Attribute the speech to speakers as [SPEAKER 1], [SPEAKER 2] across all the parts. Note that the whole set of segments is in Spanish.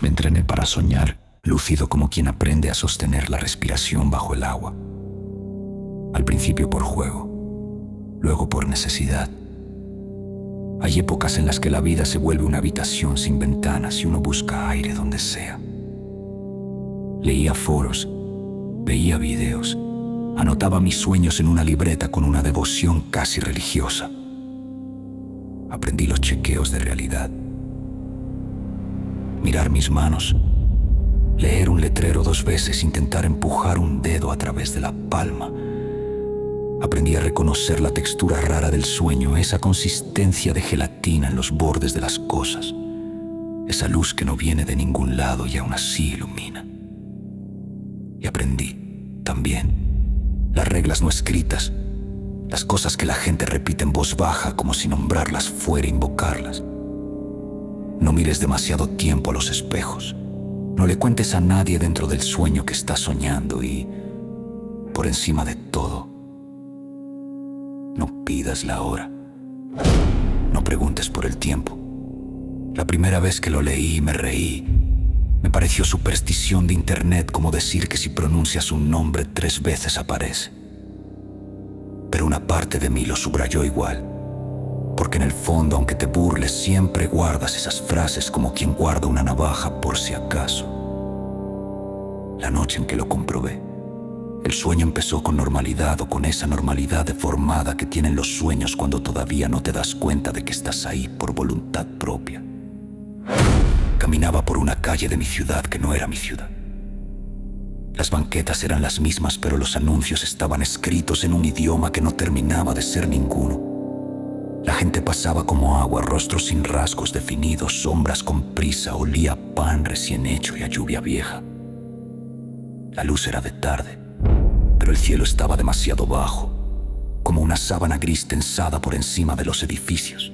[SPEAKER 1] Me entrené para soñar, lúcido como quien aprende a sostener la respiración bajo el agua. Al principio por juego, luego por necesidad. Hay épocas en las que la vida se vuelve una habitación sin ventanas y uno busca aire donde sea. Leía foros, veía videos, anotaba mis sueños en una libreta con una devoción casi religiosa. Aprendí los chequeos de realidad. Mirar mis manos, leer un letrero 2 veces, intentar empujar un dedo a través de la palma. Aprendí a reconocer la textura rara del sueño, esa consistencia de gelatina en los bordes de las cosas, esa luz que no viene de ningún lado y aún así ilumina. Y aprendí, también, las reglas no escritas, las cosas que la gente repite en voz baja como si nombrarlas fuera invocarlas. No mires demasiado tiempo a los espejos. No le cuentes a nadie dentro del sueño que estás soñando y, por encima de todo, no pidas la hora. No preguntes por el tiempo. La primera vez que lo leí me reí. Me pareció superstición de internet, como decir que si pronuncias un nombre 3 veces aparece. Pero una parte de mí lo subrayó igual. Porque en el fondo, aunque te burles, siempre guardas esas frases como quien guarda una navaja por si acaso. La noche en que lo comprobé, el sueño empezó con normalidad, o con esa normalidad deformada que tienen los sueños cuando todavía no te das cuenta de que estás ahí por voluntad propia. Caminaba por una calle de mi ciudad que no era mi ciudad. Las banquetas eran las mismas, pero los anuncios estaban escritos en un idioma que no terminaba de ser ninguno. La gente pasaba como agua, rostros sin rasgos definidos, sombras con prisa, olía a pan recién hecho y a lluvia vieja. La luz era de tarde, pero el cielo estaba demasiado bajo, como una sábana gris tensada por encima de los edificios.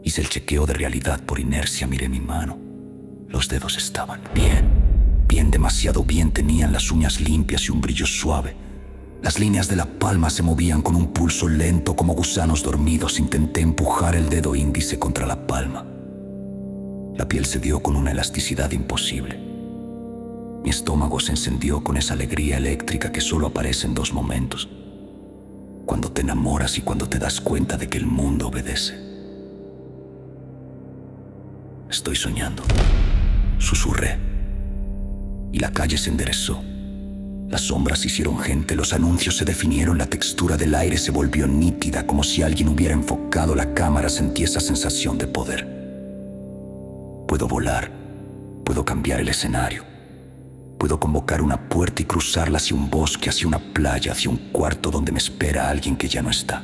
[SPEAKER 1] Hice el chequeo de realidad por inercia, miré mi mano. Los dedos estaban bien, demasiado bien, tenían las uñas limpias y un brillo suave. Las líneas de la palma se movían con un pulso lento como gusanos dormidos. Intenté empujar el dedo índice contra la palma. La piel se dio con una elasticidad imposible. Mi estómago se encendió con esa alegría eléctrica que solo aparece en 2 momentos: cuando te enamoras y cuando te das cuenta de que el mundo obedece. Estoy soñando, susurré, y la calle se enderezó. Las sombras hicieron gente, los anuncios se definieron, la textura del aire se volvió nítida, como si alguien hubiera enfocado la cámara. Sentí esa sensación de poder. Puedo volar, puedo cambiar el escenario, puedo convocar una puerta y cruzarla hacia un bosque, hacia una playa, hacia un cuarto donde me espera alguien que ya no está.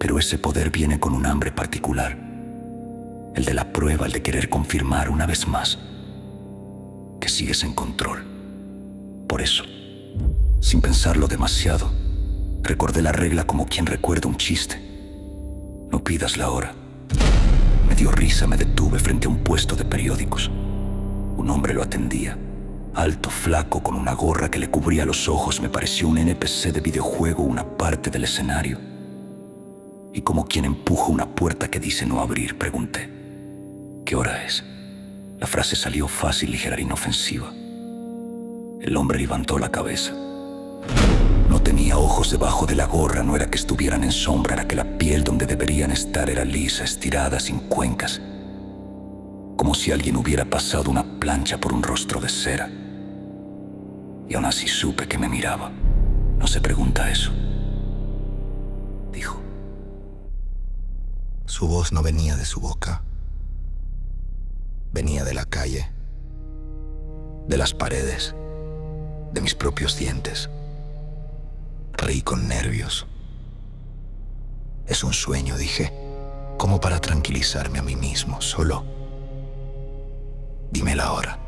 [SPEAKER 1] Pero ese poder viene con un hambre particular, el de la prueba, el de querer confirmar una vez más que sigues en control. Por eso, sin pensarlo demasiado, recordé la regla como quien recuerda un chiste: no pidas la hora. Me dio risa, me detuve frente a un puesto de periódicos. Un hombre lo atendía, alto, flaco, con una gorra que le cubría los ojos. Me pareció un NPC de videojuego, una parte del escenario. Y como quien empuja una puerta que dice no abrir, pregunté: ¿qué hora es? La frase salió fácil, ligera e inofensiva. El hombre levantó la cabeza. No tenía ojos debajo de la gorra, no era que estuvieran en sombra, era que la piel donde deberían estar era lisa, estirada, sin cuencas, como si alguien hubiera pasado una plancha por un rostro de cera. Y aún así supe que me miraba. No se pregunta eso, dijo.
[SPEAKER 2] Su voz no venía de su boca. Venía de la calle, de las paredes, de mis propios dientes. Reí con nervios. Es un sueño, dije, como para tranquilizarme a mí mismo. Solo dime la hora.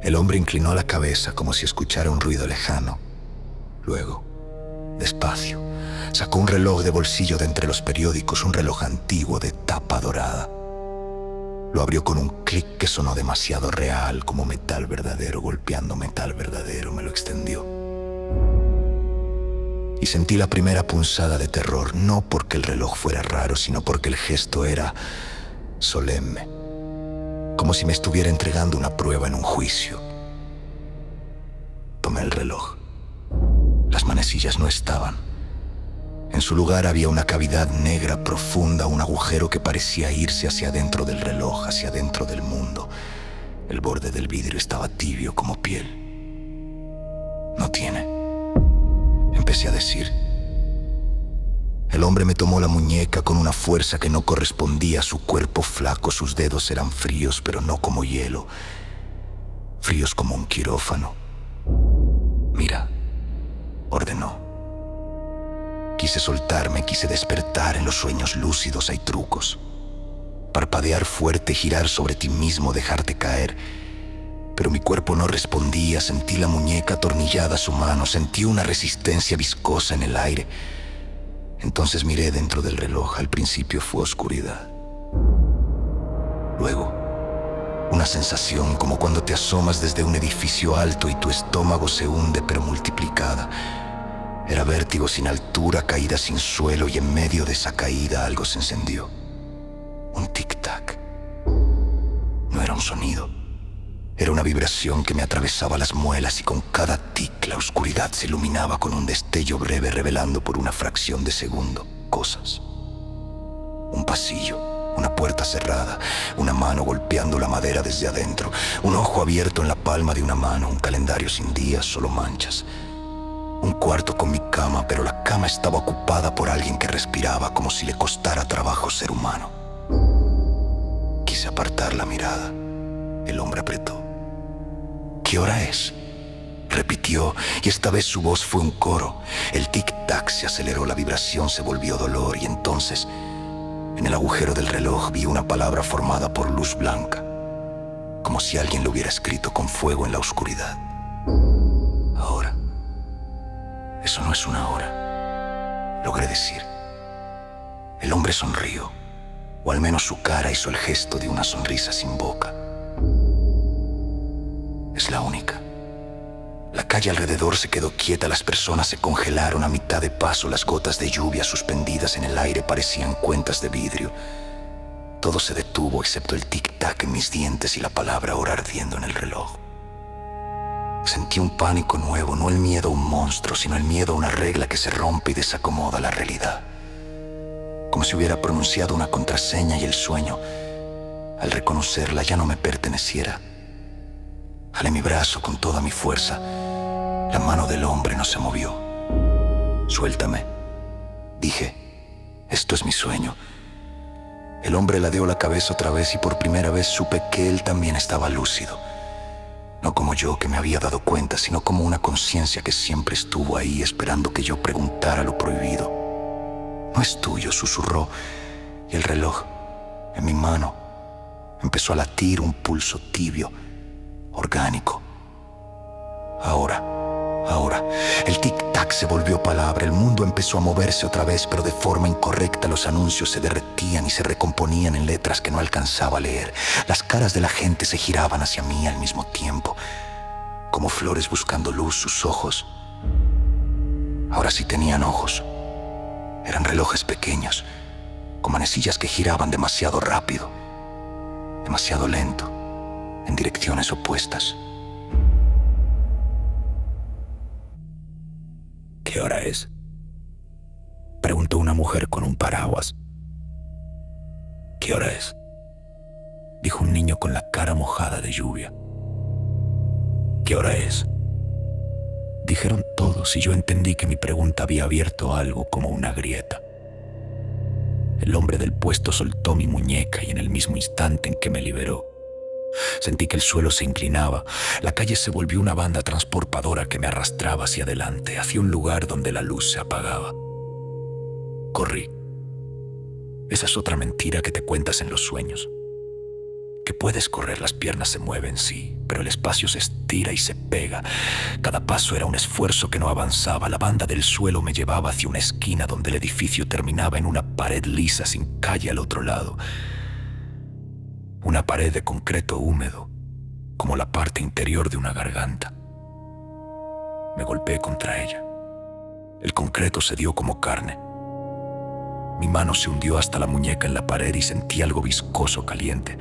[SPEAKER 2] El hombre inclinó la cabeza como si escuchara un ruido lejano. Luego, despacio, sacó un reloj de bolsillo de entre los periódicos, un reloj antiguo de tapa dorada. Lo abrió con un clic que sonó demasiado real, como metal verdadero golpeando metal verdadero. Me lo extendió. Y sentí la primera punzada de terror, no porque el reloj fuera raro, sino porque el gesto era solemne, como si me estuviera entregando una prueba en un juicio. Tomé el reloj. Las manecillas no estaban. En su lugar había una cavidad negra profunda, un agujero que parecía irse hacia adentro del reloj, hacia adentro del mundo. El borde del vidrio estaba tibio como piel. No tiene, empecé a decir. El hombre me tomó la muñeca con una fuerza que no correspondía a su cuerpo flaco. Sus dedos eran fríos, pero no como hielo. Fríos como un quirófano. Mira, ordenó. Quise soltarme, quise despertar. En los sueños lúcidos hay trucos. Parpadear fuerte, girar sobre ti mismo, dejarte caer. Pero mi cuerpo no respondía. Sentí la muñeca atornillada a su mano. Sentí una resistencia viscosa en el aire. Entonces miré dentro del reloj. Al principio fue oscuridad. Luego, una sensación como cuando te asomas desde un edificio alto y tu estómago se hunde pero multiplicada. Era vértigo sin altura, caída sin suelo, y en medio de esa caída algo se encendió. Un tic-tac. No era un sonido. Era una vibración que me atravesaba las muelas, y con cada tic la oscuridad se iluminaba con un destello breve, revelando por una fracción de segundo cosas. Un pasillo, una puerta cerrada, una mano golpeando la madera desde adentro, un ojo abierto en la palma de una mano, un calendario sin días, solo manchas. Un cuarto con mi cama, pero la cama estaba ocupada por alguien que respiraba como si le costara trabajo ser humano. Quise apartar la mirada. El hombre apretó. ¿Qué hora es?, repitió, y esta vez su voz fue un coro. El tic-tac se aceleró, la vibración se volvió dolor, y entonces, en el agujero del reloj, vi una palabra formada por luz blanca, como si alguien lo hubiera escrito con fuego en la oscuridad. Ahora. Eso no es una hora, logré decir. El hombre sonrió, o al menos su cara hizo el gesto de una sonrisa sin boca. Es la única. La calle alrededor se quedó quieta, las personas se congelaron a mitad de paso, las gotas de lluvia suspendidas en el aire parecían cuentas de vidrio. Todo se detuvo excepto el tic-tac en mis dientes y la palabra hora ardiendo en el reloj. Sentí un pánico nuevo, no el miedo a un monstruo, sino el miedo a una regla que se rompe y desacomoda la realidad. Como si hubiera pronunciado una contraseña y el sueño, al reconocerla, ya no me perteneciera. Jalé mi brazo con toda mi fuerza. La mano del hombre no se movió. Suéltame, dije. Esto es mi sueño. El hombre ladeó la cabeza otra vez y por primera vez supe que él también estaba lúcido. No como yo, que me había dado cuenta, sino como una conciencia que siempre estuvo ahí esperando que yo preguntara lo prohibido. No es tuyo, susurró, y el reloj, en mi mano, empezó a latir un pulso tibio, orgánico. Ahora, el tic-tac se volvió palabra, el mundo empezó a moverse otra vez, pero de forma incorrecta. Los anuncios se derretían y se recomponían en letras que no alcanzaba a leer. Las caras de la gente se giraban hacia mí al mismo tiempo, como flores buscando luz. Sus ojos, ahora sí tenían ojos. Eran relojes pequeños, con manecillas que giraban demasiado rápido, demasiado lento, en direcciones opuestas.
[SPEAKER 1] ¿Qué hora es?, preguntó una mujer con un paraguas. ¿Qué hora es?, dijo un niño con la cara mojada de lluvia. ¿Qué hora es?, dijeron todos, y yo entendí que mi pregunta había abierto algo como una grieta. El hombre del puesto soltó mi muñeca y en el mismo instante en que me liberó, sentí que el suelo se inclinaba. La calle se volvió una banda transportadora que me arrastraba hacia adelante, hacia un lugar donde la luz se apagaba. Corrí. Esa es otra mentira que te cuentas en los sueños. Que puedes correr, las piernas se mueven, sí, pero el espacio se estira y se pega. Cada paso era un esfuerzo que no avanzaba. La banda del suelo me llevaba hacia una esquina donde el edificio terminaba en una pared lisa sin calle al otro lado. Una pared de concreto húmedo, como la parte interior de una garganta. Me golpeé contra ella. El concreto se dio como carne. Mi mano se hundió hasta la muñeca en la pared y sentí algo viscoso caliente.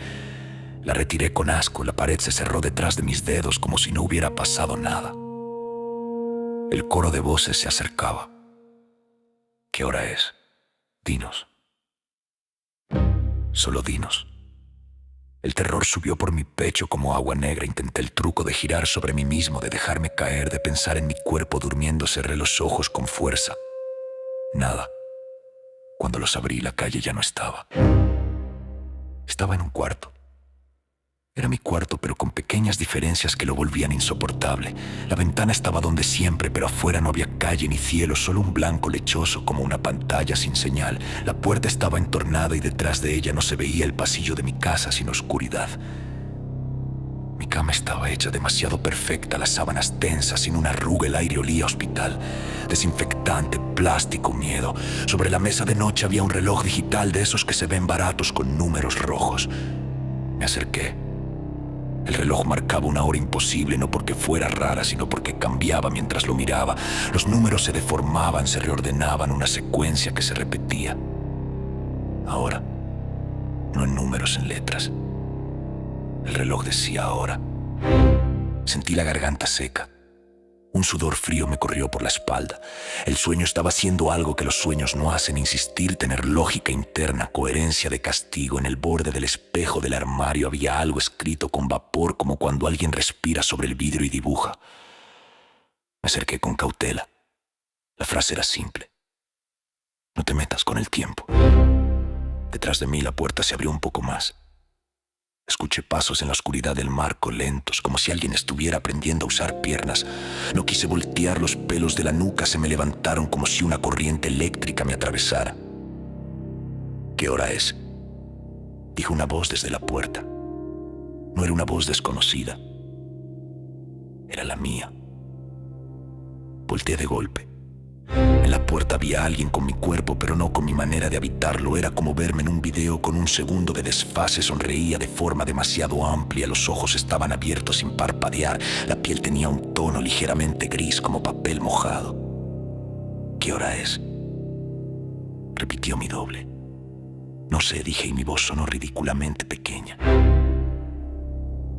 [SPEAKER 1] La retiré con asco, la pared se cerró detrás de mis dedos como si no hubiera pasado nada. El coro de voces se acercaba. ¿Qué hora es? Dinos. Solo dinos. El terror subió por mi pecho como agua negra. Intenté el truco de girar sobre mí mismo, de dejarme caer, de pensar en mi cuerpo durmiendo. Cerré los ojos con fuerza. Nada. Cuando los abrí, la calle ya no estaba. Estaba en un cuarto. Era mi cuarto, pero con pequeñas diferencias que lo volvían insoportable. La ventana estaba donde siempre, pero afuera no había calle ni cielo, solo un blanco lechoso como una pantalla sin señal. La puerta estaba entornada y detrás de ella no se veía el pasillo de mi casa, sino oscuridad. Mi cama estaba hecha demasiado perfecta, las sábanas tensas, sin una arruga, el aire olía a hospital. Desinfectante, plástico, miedo. Sobre la mesa de noche había un reloj digital de esos que se ven baratos con números rojos. Me acerqué. El reloj marcaba una hora imposible, no porque fuera rara, sino porque cambiaba mientras lo miraba. Los números se deformaban, se reordenaban, una secuencia que se repetía. Ahora, no en números, en letras. El reloj decía ahora. Sentí la garganta seca. Un sudor frío me corrió por la espalda. El sueño estaba haciendo algo que los sueños no hacen: insistir, tener lógica interna, coherencia de castigo. En el borde del espejo del armario había algo escrito con vapor, como cuando alguien respira sobre el vidrio y dibuja. Me acerqué con cautela. La frase era simple: no te metas con el tiempo. Detrás de mí la puerta se abrió un poco más. Escuché pasos en la oscuridad del marco, lentos, como si alguien estuviera aprendiendo a usar piernas. No quise voltear, los pelos de la nuca se me levantaron como si una corriente eléctrica me atravesara. ¿Qué hora es?, dijo una voz desde la puerta. No era una voz desconocida. Era la mía. Volteé de golpe. En la puerta había alguien con mi cuerpo, pero no con mi manera de habitarlo. Era como verme en un video con un segundo de desfase. Sonreía de forma demasiado amplia. Los ojos estaban abiertos sin parpadear. La piel tenía un tono ligeramente gris, como papel mojado. ¿Qué hora es?, repitió mi doble. No sé, dije, y mi voz sonó ridículamente pequeña.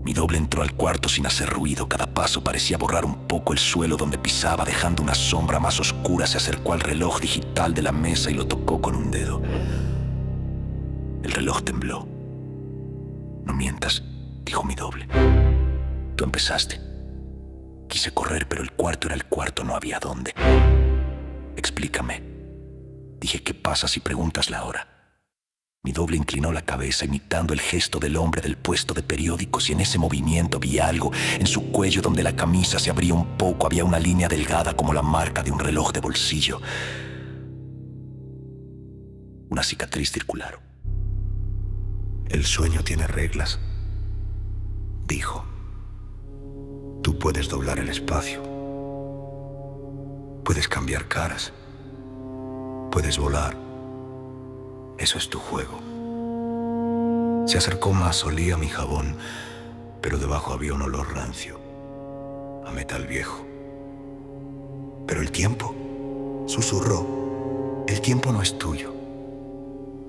[SPEAKER 1] Mi doble entró al cuarto sin hacer ruido. Cada paso parecía borrar un poco el suelo donde pisaba, dejando una sombra más oscura. Se acercó al reloj digital de la mesa y lo tocó con un dedo. El reloj tembló. No mientas, dijo mi doble. Tú empezaste. Quise correr, pero el cuarto era el cuarto, no había dónde. Explícame. Dije, ¿qué pasa si preguntas la hora? Mi doble inclinó la cabeza, imitando el gesto del hombre del puesto de periódicos, y en ese movimiento vi algo. En su cuello, donde la camisa se abría un poco, había una línea delgada como la marca de un reloj de bolsillo. Una cicatriz circular.
[SPEAKER 2] El sueño tiene reglas, dijo. Tú puedes doblar el espacio. Puedes cambiar caras. Puedes volar. Eso es tu juego. Se acercó más, olía mi jabón, pero debajo había un olor rancio, a metal viejo. Pero el tiempo, susurró, el tiempo no es tuyo.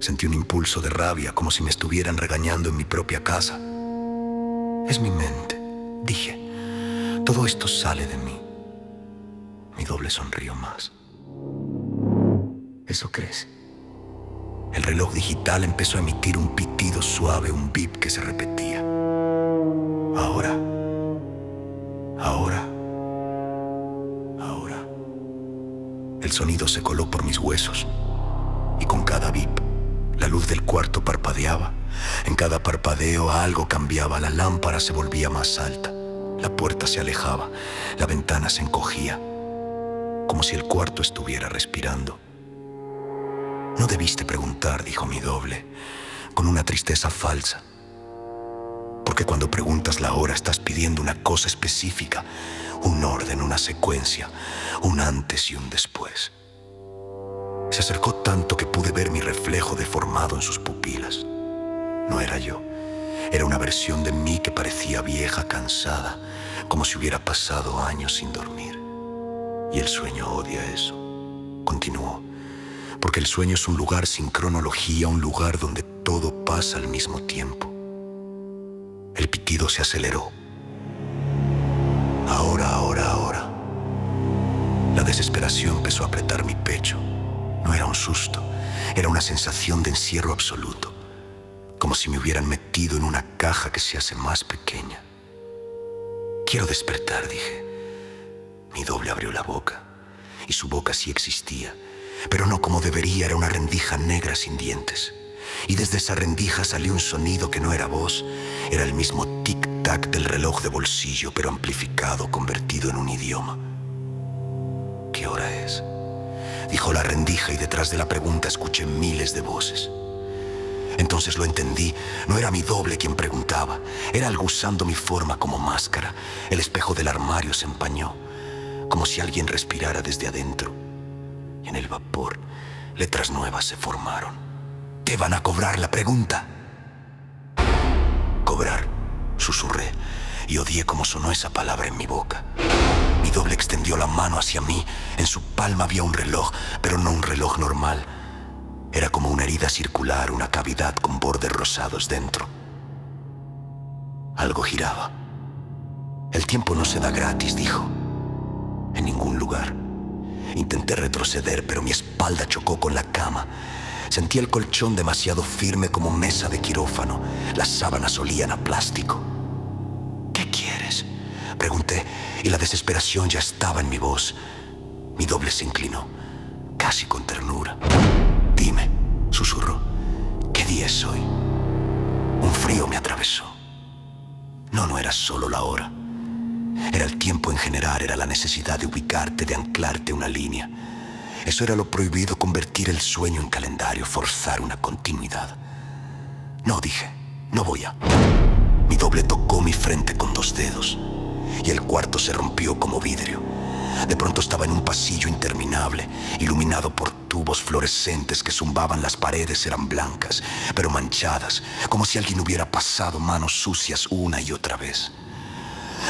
[SPEAKER 2] Sentí un impulso de rabia, como si me estuvieran regañando en mi propia casa. Es mi mente, dije. Todo esto sale de mí. Mi doble sonrió más. ¿Eso crees? El reloj digital empezó a emitir un pitido suave, un bip que se repetía. Ahora. Ahora. Ahora. El sonido se coló por mis huesos, y con cada bip, la luz del cuarto parpadeaba. En cada parpadeo algo cambiaba, la lámpara se volvía más alta, la puerta se alejaba, la ventana se encogía, como si el cuarto estuviera respirando. No debiste preguntar, dijo mi doble, con una tristeza falsa. Porque cuando preguntas la hora estás pidiendo una cosa específica, un orden, una secuencia, un antes y un después. Se acercó tanto que pude ver mi reflejo deformado en sus pupilas. No era yo, era una versión de mí que parecía vieja, cansada, como si hubiera pasado años sin dormir. Y el sueño odia eso, continuó. Porque el sueño es un lugar sin cronología, un lugar donde todo pasa al mismo tiempo. El pitido se aceleró. Ahora. La desesperación empezó a apretar mi pecho. No era un susto, era una sensación de encierro absoluto, como si me hubieran metido en una caja que se hace más pequeña. Quiero despertar, dije. Mi doble abrió la boca, y su boca sí existía, pero no como debería, era una rendija negra sin dientes. Y desde esa rendija salió un sonido que no era voz, era el mismo tic-tac del reloj de bolsillo, pero amplificado, convertido en un idioma. ¿Qué hora es?, dijo la rendija, y detrás de la pregunta escuché miles de voces. Entonces lo entendí, no era mi doble quien preguntaba, era algo usando mi forma como máscara. El espejo del armario se empañó, como si alguien respirara desde adentro. Y en el vapor, letras nuevas se formaron. ¿Te van a cobrar la pregunta? Cobrar, susurré, y odié cómo sonó esa palabra en mi boca. Mi doble extendió la mano hacia mí. En su palma había un reloj, pero no un reloj normal. Era como una herida circular, una cavidad con bordes rosados dentro. Algo giraba. El tiempo no se da gratis, dijo. En ningún lugar. Intenté retroceder, pero mi espalda chocó con la cama. Sentí el colchón demasiado firme como mesa de quirófano. Las sábanas olían a plástico. ¿Qué quieres?, pregunté, y la desesperación ya estaba en mi voz. Mi doble se inclinó, casi con ternura. Dime, susurró, ¿qué día es hoy? Un frío me atravesó. No era solo la hora. Era el tiempo en general, era la necesidad de ubicarte, de anclarte una línea. Eso era lo prohibido, convertir el sueño en calendario, forzar una continuidad. No, dije, no voy a. Mi doble tocó mi frente con 2 dedos, y el cuarto se rompió como vidrio. De pronto estaba en un pasillo interminable, iluminado por tubos fluorescentes que zumbaban. Las paredes eran blancas, pero manchadas, como si alguien hubiera pasado manos sucias una y otra vez.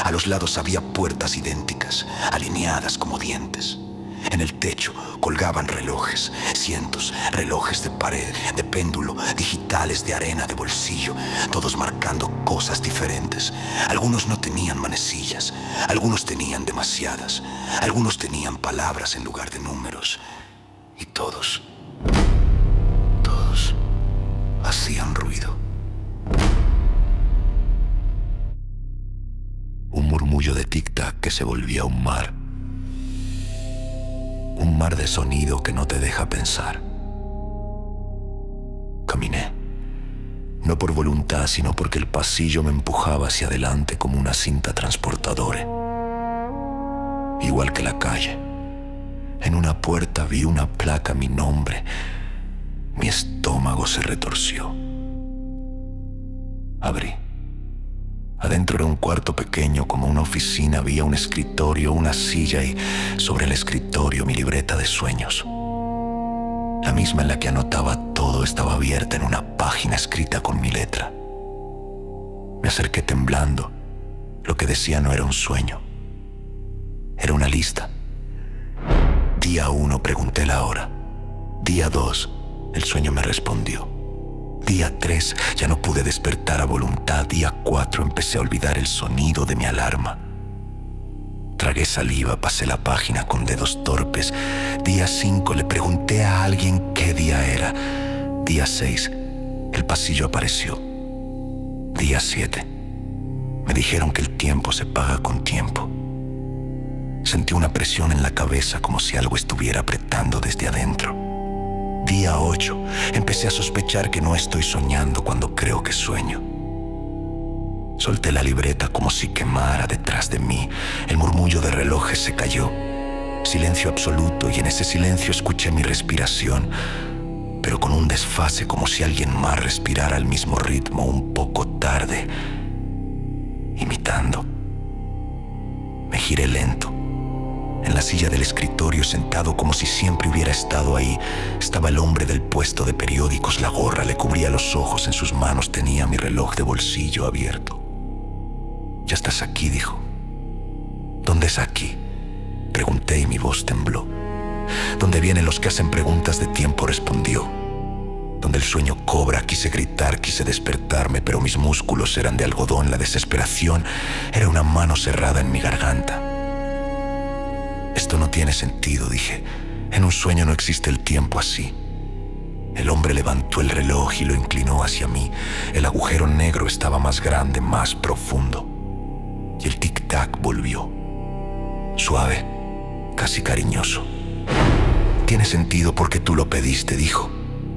[SPEAKER 2] A los lados había puertas idénticas, alineadas como dientes. En el techo colgaban relojes, cientos, relojes de pared, de péndulo, digitales, de arena, de bolsillo, todos marcando cosas diferentes. Algunos no tenían manecillas, algunos tenían demasiadas, algunos tenían palabras en lugar de números. Y todos hacían ruido. Un murmullo de tic-tac que se volvía un mar. Un mar de sonido que no te deja pensar. Caminé. No por voluntad, sino porque el pasillo me empujaba hacia adelante como una cinta transportadora. Igual que la calle. En una puerta vi una placa, mi nombre. Mi estómago se retorció. Abrí. Adentro era un cuarto pequeño como una oficina. Había un escritorio, una silla y sobre el escritorio mi libreta de sueños. La misma en la que anotaba todo estaba abierta en una página escrita con mi letra. Me acerqué temblando. Lo que decía no era un sueño. Era una lista. Día 1, pregunté la hora. Día 2, el sueño me respondió. Día 3, ya no pude despertar a voluntad. Día 4, empecé a olvidar el sonido de mi alarma. Tragué saliva, pasé la página con dedos torpes. Día 5, le pregunté a alguien qué día era. Día 6, el pasillo apareció. Día 7, me dijeron que el tiempo se paga con tiempo. Sentí una presión en la cabeza como si algo estuviera apretando desde adentro. Día 8, empecé a sospechar que no estoy soñando cuando creo que sueño. Solté la libreta como si quemara detrás de mí. El murmullo de relojes se cayó. Silencio absoluto, y en ese silencio escuché mi respiración, pero con un desfase como si alguien más respirara al mismo ritmo, un poco tarde, imitando. Me giré lento. En la silla del escritorio, sentado como si siempre hubiera estado ahí, estaba el hombre del puesto de periódicos. La gorra le cubría los ojos. En sus manos tenía mi reloj de bolsillo abierto. «Ya estás aquí», dijo. «¿Dónde es aquí?», pregunté y mi voz tembló. «¿Dónde vienen los que hacen preguntas de tiempo?», respondió. donde el sueño cobra. Quise gritar, quise despertarme, pero mis músculos eran de algodón. La desesperación era una mano cerrada en mi garganta. Esto no tiene sentido, dije. En un sueño no existe el tiempo así. El hombre levantó el reloj y lo inclinó hacia mí. El agujero negro estaba más grande, más profundo. Y el tic-tac volvió. Suave, casi cariñoso. Tiene sentido porque tú lo pediste, dijo.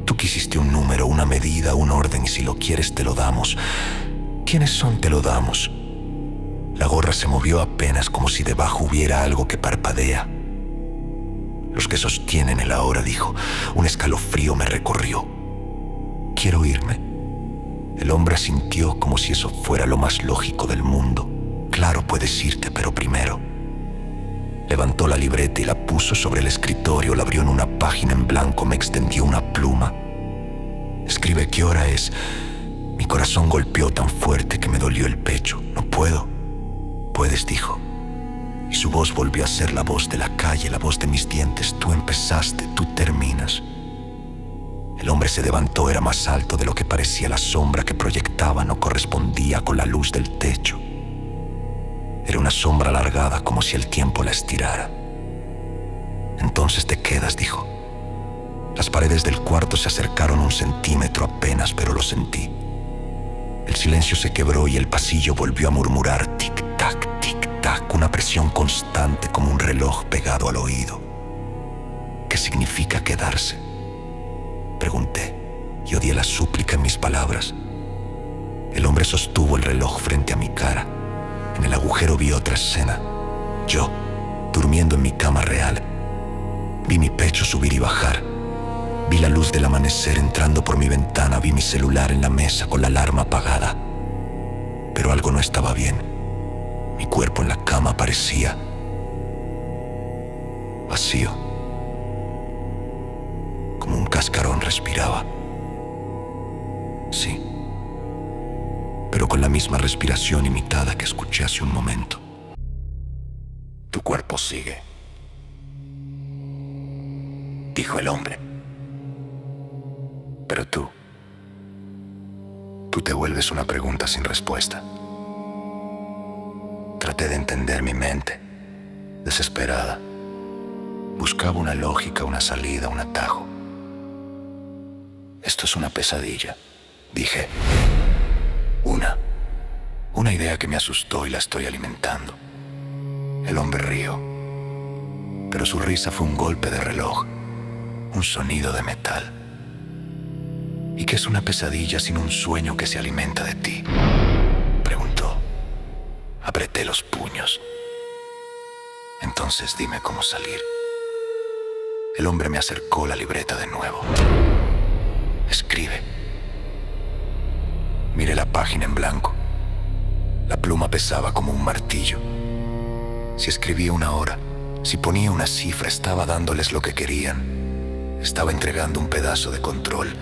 [SPEAKER 2] Tú quisiste un número, una medida, un orden, y si lo quieres te lo damos. ¿Quiénes son te lo damos? La gorra se movió apenas, como si debajo hubiera algo que parpadea. Los que sostienen el ahora, dijo. Un escalofrío me recorrió. Quiero irme. El hombre asintió como si eso fuera lo más lógico del mundo. Claro, puedes irte, pero primero. Levantó la libreta y la puso sobre el escritorio, la abrió en una página en blanco, me extendió una pluma. Escribe qué hora es. Mi corazón golpeó tan fuerte que me dolió el pecho. No puedo. Puedes, dijo. Y su voz volvió a ser la voz de la calle, la voz de mis dientes. Tú empezaste, tú terminas. El hombre se levantó, era más alto de lo que parecía. La sombra que proyectaba no correspondía con la luz del techo. Era una sombra alargada, como si el tiempo la estirara. Entonces te quedas, dijo. Las paredes del cuarto se acercaron 1 centímetro apenas, pero lo sentí. El silencio se quebró y el pasillo volvió a murmurar tic-tac, tic-tac, una presión constante como un reloj pegado al oído. ¿Qué significa quedarse? Pregunté y odié la súplica en mis palabras. El hombre sostuvo el reloj frente a mi cara. En el agujero vi otra escena. Yo, durmiendo en mi cama real. Vi mi pecho subir y bajar. Vi la luz del amanecer entrando por mi ventana. Vi mi celular en la mesa con la alarma apagada. Pero algo no estaba bien. Mi cuerpo en la cama parecía vacío. Como un cascarón respiraba. Sí. Pero con la misma respiración imitada que escuché hace un momento. Tu cuerpo sigue, dijo el hombre. Pero tú te vuelves una pregunta sin respuesta. Traté de entender mi mente, desesperada. Buscaba una lógica, una salida, un atajo. Esto es una pesadilla, dije. Una idea que me asustó y la estoy alimentando. El hombre rió, pero su risa fue un golpe de reloj, un sonido de metal. ¿Y qué es una pesadilla sin un sueño que se alimenta de ti?, preguntó. Apreté los puños. Entonces dime cómo salir. El hombre me acercó la libreta de nuevo. Escribe. Miré la página en blanco. La pluma pesaba como un martillo. Si escribía 1 hora, si ponía una cifra, estaba dándoles lo que querían. Estaba entregando un pedazo de control.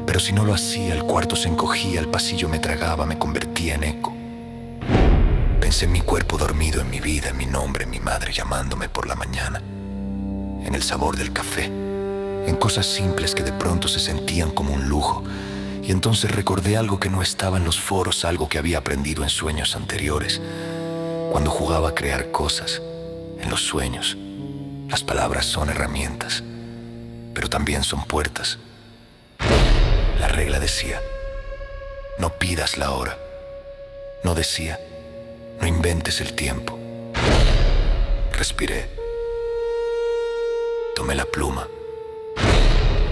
[SPEAKER 2] Pero si no lo hacía, el cuarto se encogía, el pasillo me tragaba, me convertía en eco. Pensé en mi cuerpo dormido, en mi vida, en mi nombre, en mi madre llamándome por la mañana, en el sabor del café, en cosas simples que de pronto se sentían como un lujo. Y entonces recordé algo que no estaba en los foros, algo que había aprendido en sueños anteriores. Cuando jugaba a crear cosas, en los sueños, las palabras son herramientas, pero también son puertas. La regla decía, no pidas la hora. No decía, no inventes el tiempo. Respiré. Tomé la pluma.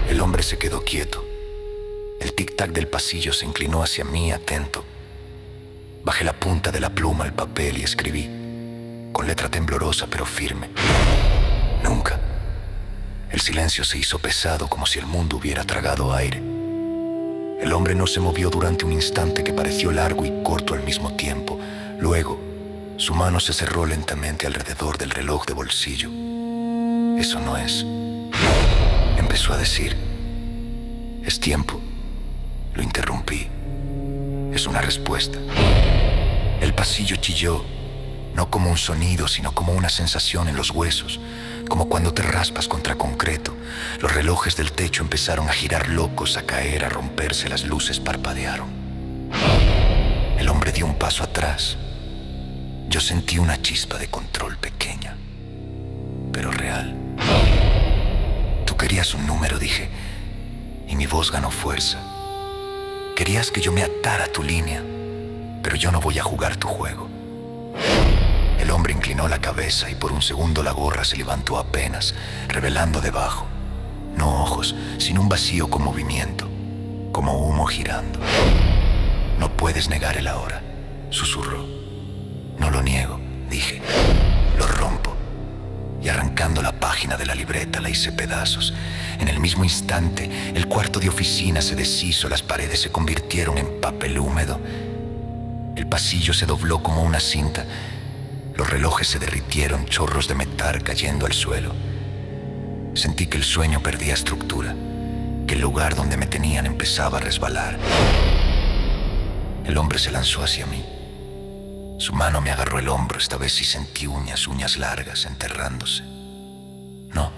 [SPEAKER 2] El hombre se quedó quieto. El tic-tac del pasillo se inclinó hacia mí, atento. Bajé la punta de la pluma al papel y escribí, con letra temblorosa pero firme. Nunca. El silencio se hizo pesado, como si el mundo hubiera tragado aire. El hombre no se movió durante un instante que pareció largo y corto al mismo tiempo. Luego, su mano se cerró lentamente alrededor del reloj de bolsillo. Eso no es. Empezó a decir. Es tiempo. Lo interrumpí. Es una respuesta. El pasillo chilló, no como un sonido, sino como una sensación en los huesos.
[SPEAKER 1] como cuando te raspas contra concreto. Los relojes del techo empezaron a girar locos, a caer, a romperse, las luces parpadearon. El hombre dio un paso atrás. Yo sentí una chispa de control pequeña, pero real. Tú querías un número, dije, y mi voz ganó fuerza. Querías que yo me atara a tu línea, pero yo no voy a jugar tu juego. El hombre inclinó la cabeza y por un segundo la gorra se levantó apenas, revelando debajo, no ojos, sino un vacío con movimiento, como humo girando. No puedes negar el ahora, susurró. No lo niego, dije. Lo rompo. Y arrancando la página de la libreta la hice pedazos. En el mismo instante, el cuarto de oficina se deshizo, las paredes se convirtieron en papel húmedo. El pasillo se dobló como una cinta. Los relojes se derritieron, chorros de metal cayendo al suelo. Sentí que el sueño perdía estructura, que el lugar donde me tenían empezaba a resbalar. El hombre se lanzó hacia mí. Su mano me agarró el hombro, esta vez sí sentí uñas largas enterrándose. No,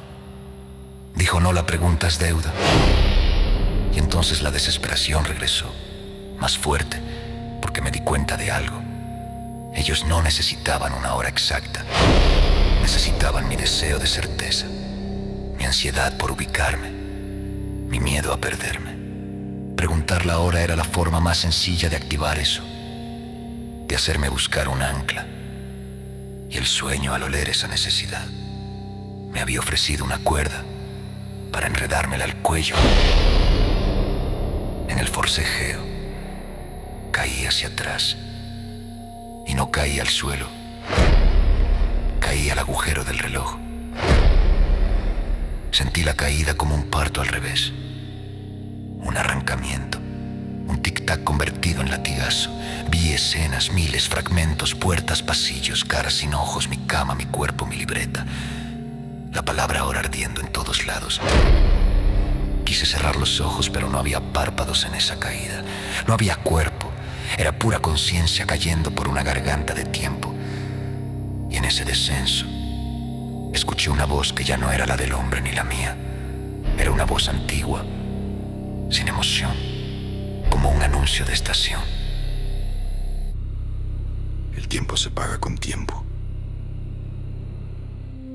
[SPEAKER 1] dijo, no, la pregunta es deuda. Y entonces la desesperación regresó, más fuerte, porque me di cuenta de algo. Ellos no necesitaban una hora exacta. Necesitaban mi deseo de certeza, mi ansiedad por ubicarme, mi miedo a perderme. Preguntar la hora era la forma más sencilla de activar eso, de hacerme buscar un ancla. Y el sueño, al oler esa necesidad, me había ofrecido una cuerda para enredármela al cuello. En el forcejeo, caí hacia atrás. Y no caí al suelo, caí al agujero del reloj. Sentí la caída como un parto al revés, un arrancamiento, un tic-tac convertido en latigazo. Vi escenas, miles, fragmentos, puertas, pasillos, caras sin ojos, mi cama, mi cuerpo, mi libreta. La palabra ahora ardiendo en todos lados. Quise cerrar los ojos, pero no había párpados en esa caída. No había cuerpo. Era pura conciencia cayendo por una garganta de tiempo. Y en ese descenso, escuché una voz que ya no era la del hombre ni la mía. Era una voz antigua, sin emoción, como un anuncio de estación.
[SPEAKER 2] El tiempo se paga con tiempo.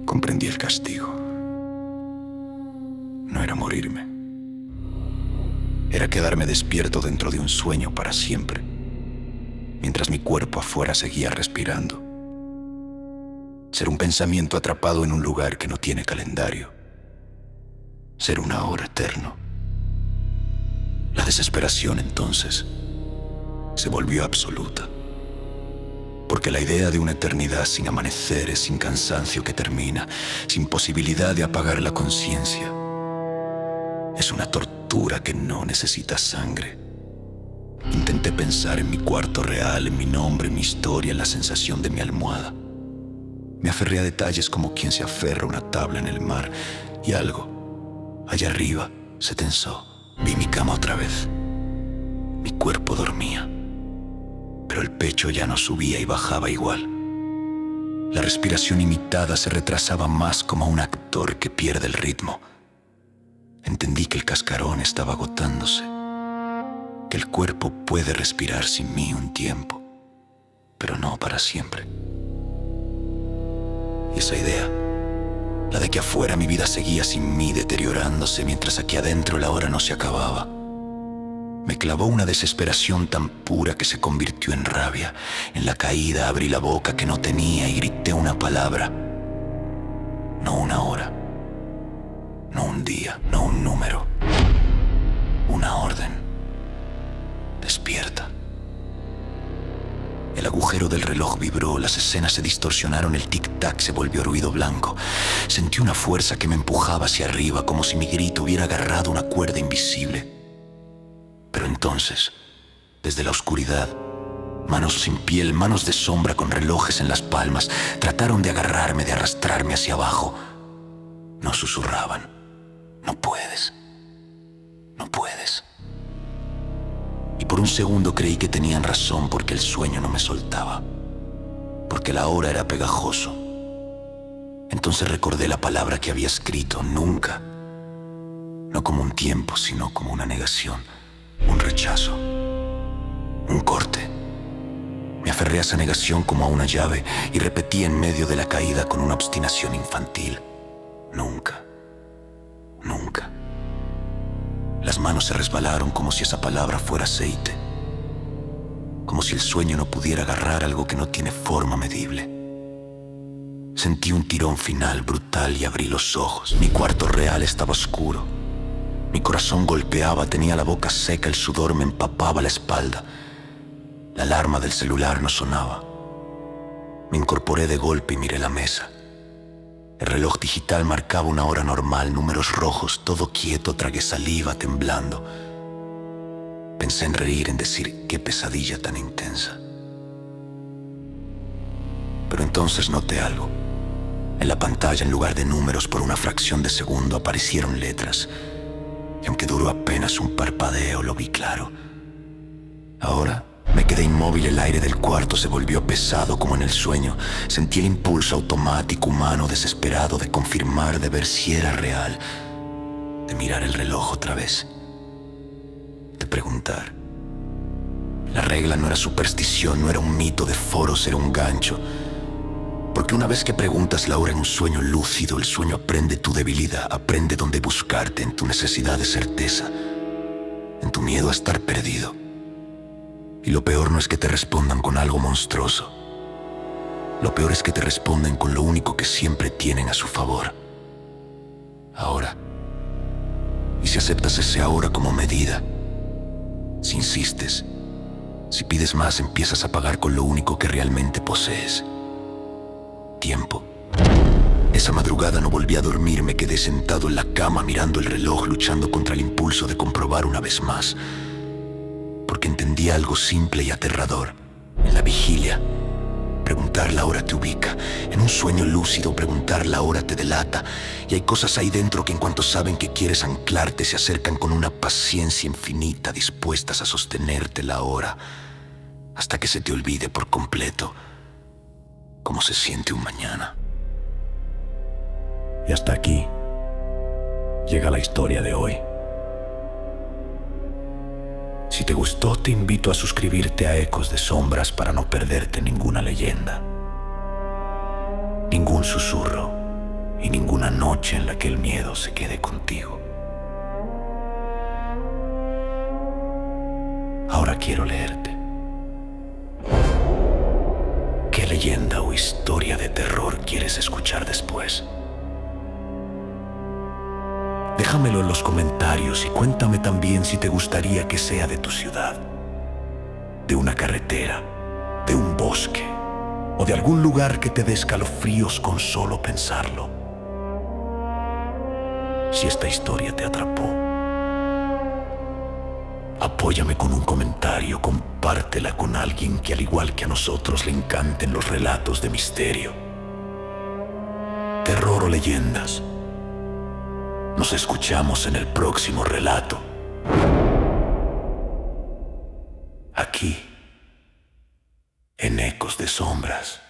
[SPEAKER 2] Comprendí el castigo. No era morirme. Era quedarme despierto dentro de un sueño para siempre, mientras mi cuerpo afuera seguía respirando. Ser un pensamiento atrapado en un lugar que no tiene calendario. Ser una hora eterno. La desesperación entonces se volvió absoluta, porque la idea de una eternidad sin amaneceres, sin cansancio que termina, sin posibilidad de apagar la conciencia, es una tortura que no necesita sangre. Intenté pensar en mi cuarto real, en mi nombre, en mi historia, en la sensación de mi almohada. Me aferré a detalles como quien se aferra a una tabla en el mar, y algo, allá arriba, se tensó. Vi mi cama otra vez. Mi cuerpo dormía, pero el pecho ya no subía y bajaba igual. La respiración imitada se retrasaba más como un actor que pierde el ritmo. Entendí que el cascarón estaba agotándose, que el cuerpo puede respirar sin mí un tiempo, pero no para siempre. Y esa idea, la de que afuera mi vida seguía sin mí deteriorándose mientras aquí adentro la hora no se acababa, me clavó una desesperación tan pura que se convirtió en rabia. En la caída abrí la boca que no tenía y grité una palabra. No una hora, no un día, no un número, una orden. Despierta. El agujero del reloj vibró, las escenas se distorsionaron, el tic-tac se volvió ruido blanco. Sentí una fuerza que me empujaba hacia arriba, como si mi grito hubiera agarrado una cuerda invisible. Pero entonces, desde la oscuridad, manos sin piel, manos de sombra con relojes en las palmas, trataron de agarrarme, de arrastrarme hacia abajo. No susurraban. No puedes. No puedes. Y por un segundo creí que tenían razón, porque el sueño no me soltaba, porque la hora era pegajoso.
[SPEAKER 1] Entonces recordé la palabra que había escrito: nunca. No como un tiempo, sino como una negación, un rechazo, un corte. Me aferré a esa negación como a una llave y repetí en medio de la caída con una obstinación infantil: nunca, nunca. Las manos se resbalaron como si esa palabra fuera aceite, como si el sueño no pudiera agarrar algo que no tiene forma medible. Sentí un tirón final brutal y abrí los ojos. Mi cuarto real estaba oscuro. Mi corazón golpeaba, tenía la boca seca, el sudor me empapaba la espalda. La alarma del celular no sonaba. Me incorporé de golpe y miré la mesa. El reloj digital marcaba una hora normal, números rojos, todo quieto, tragué saliva, temblando. Pensé en reír, en decir: qué pesadilla tan intensa. Pero entonces noté algo. En la pantalla, en lugar de números, por una fracción de segundo aparecieron letras. Y aunque duró apenas un parpadeo, lo vi claro. Ahora me quedé inmóvil, el aire del cuarto se volvió pesado como en el sueño. Sentí el impulso automático, humano, desesperado, de confirmar, de ver si era real, de mirar el reloj otra vez, de preguntar. La regla no era superstición, no era un mito de foros, era un gancho. Porque una vez que preguntas la hora en un sueño lúcido, el sueño aprende tu debilidad, aprende dónde buscarte, en tu necesidad de certeza, en tu miedo a estar perdido. Y lo peor no es que te respondan con algo monstruoso. Lo peor es que te responden con lo único que siempre tienen a su favor: ahora. Y si aceptas ese ahora como medida, si insistes, si pides más, empiezas a pagar con lo único que realmente posees: tiempo. Esa madrugada no volví a dormir, me quedé sentado en la cama mirando el reloj, luchando contra el impulso de comprobar una vez más. Porque entendí algo simple y aterrador. En la vigilia, preguntar la hora te ubica. En un sueño lúcido, preguntar la hora te delata. Y hay cosas ahí dentro que en cuanto saben que quieres anclarte, se acercan con una paciencia infinita, dispuestas a sostenerte la hora, hasta que se te olvide por completo cómo se siente un mañana. Y hasta aquí llega la historia de hoy. Si te gustó, te invito a suscribirte a Ecos de Sombras para no perderte ninguna leyenda, ningún susurro y ninguna noche en la que el miedo se quede contigo. Ahora quiero leerte. ¿Qué leyenda o historia de terror quieres escuchar después? Déjamelo en los comentarios y cuéntame también si te gustaría que sea de tu ciudad, de una carretera, de un bosque o de algún lugar que te dé escalofríos con solo pensarlo. Si esta historia te atrapó, apóyame con un comentario, compártela con alguien que al igual que a nosotros le encanten los relatos de misterio, terror o leyendas. Nos escuchamos en el próximo relato. Aquí, en Ecos de Sombras.